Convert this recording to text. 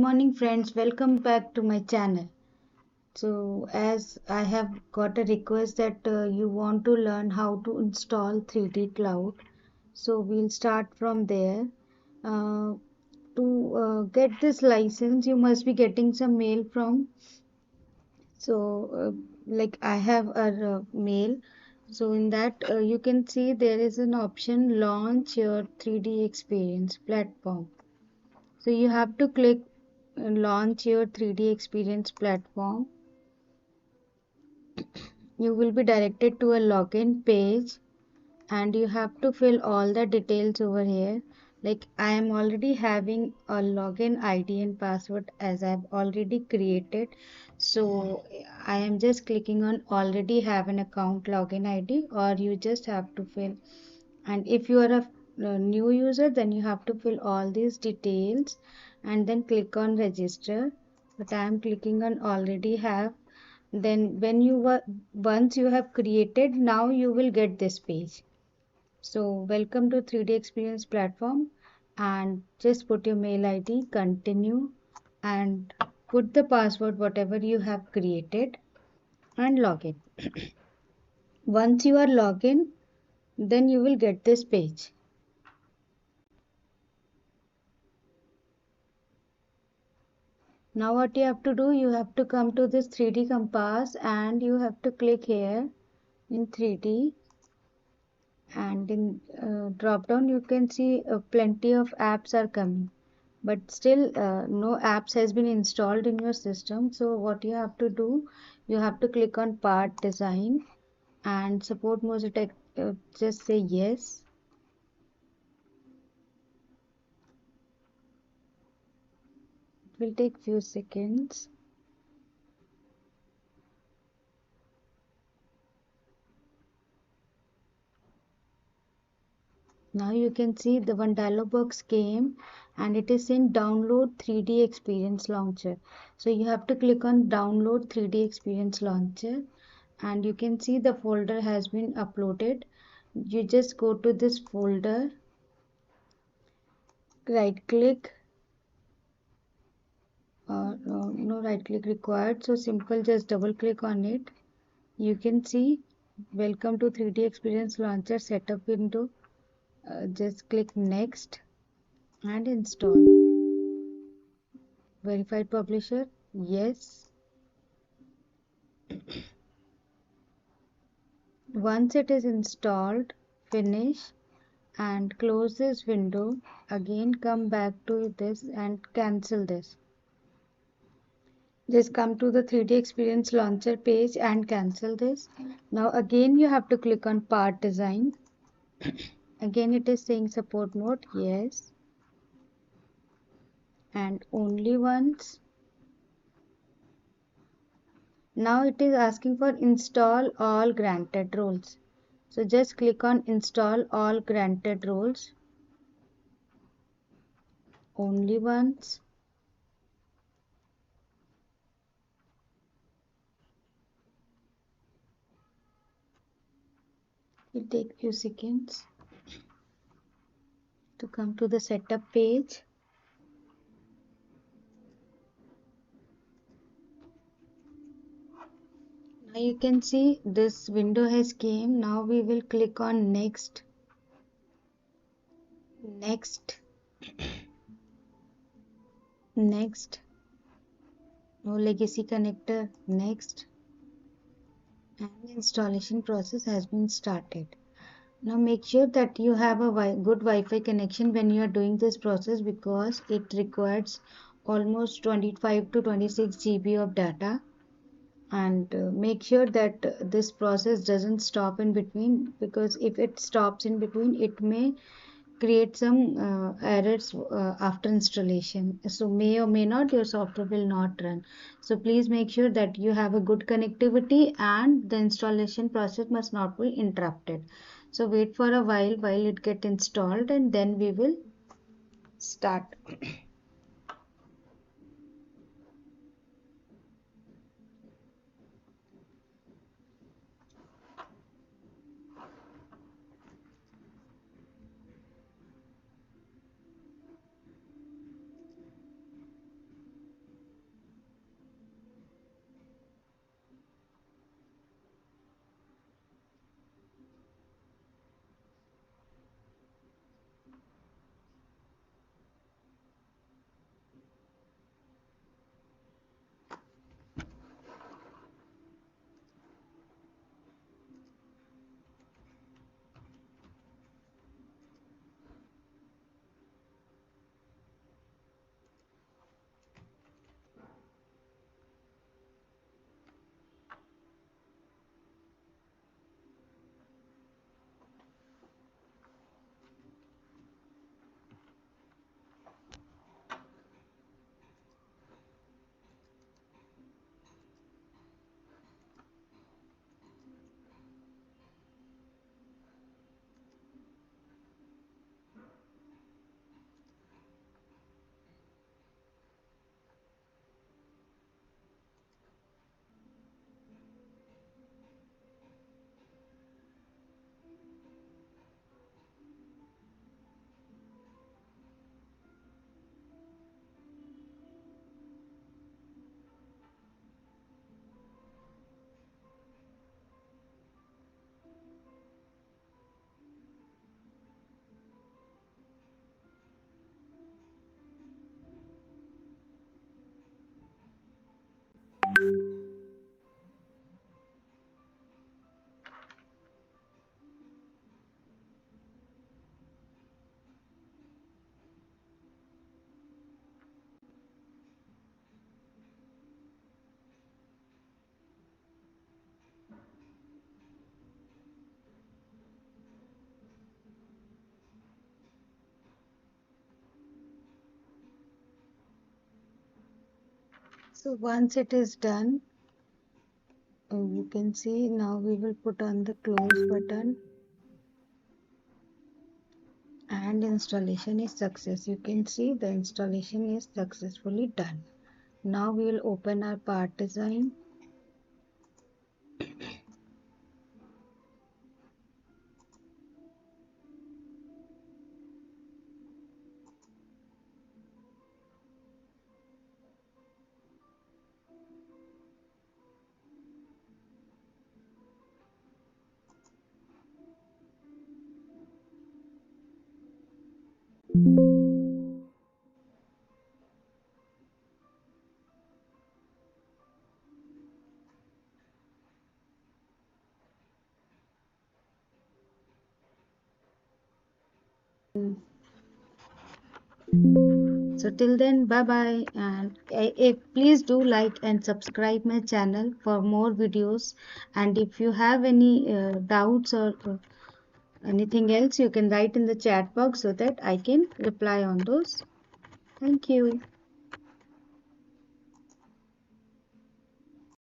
Morning friends, welcome back to my channel. So as I have got a request that you want to learn how to install 3D Cloud, so we'll start from there. uh, to get this license you must be getting some mail from, so like I have a mail. So in that you can see there is an option launch your 3D experience platform. So you have to click launch your 3D experience platform. You will be directed to a login page and you have to fill all the details over here. Like I am already having a login ID and password as I've already created. So I am just clicking on already have an account login ID, or you just have to fill. And if you are a new user, then you have to fill all these details and then click on register. But I am clicking on already have. Then when you were once you have created, now you will get this page. So welcome to 3D Experience platform, and just put your mail ID, continue, and put the password whatever you have created and log in. Once you are logged in, then you will get this page. Now what you have to do, you have to come to this 3D compass and you have to click here in 3D, and in drop down you can see plenty of apps are coming, but still no apps has been installed in your system. So what you have to do, you have to click on part design and support Mosaic, just say yes. It will take few seconds. Now you can see the one dialog box came and it is saying download 3D experience launcher. So you have to click on download 3D experience launcher and you can see the folder has been uploaded. You just go to this folder, right click, no right click required, so simple, just double click on it. You can see welcome to 3D experience launcher setup window. Just click next and install. Verified publisher, yes. Once it is installed, finish and close this window. Again come back to this and cancel this. Just come to the 3D experience launcher page and cancel this. Now again you have to click on part design. Again it is saying support mode, yes, and only once. Now it is asking for install all granted roles. So just click on install all granted roles only once. It will take few seconds to come to the setup page. Now you can see this window has came. Now we will click on next, next, next, no legacy connector, next, and installation process has been started. Now make sure that you have a good Wi-Fi connection when you are doing this process, because it requires almost 25 to 26 GB of data. And make sure that this process doesn't stop in between, because if it stops in between it may create some errors after installation. So may or may not, your software will not run. So please make sure that you have a good connectivity and the installation process must not be interrupted. So wait for a while it get installed and then we will start. So once it is done, you can see now we will put on the close button and installation is success. You can see the installation is successfully done. Now we will open our part design. So till then, bye bye, and please do like and subscribe my channel for more videos. And if you have any doubts or anything else, you can write in the chat box so that I can reply on those. Thank you.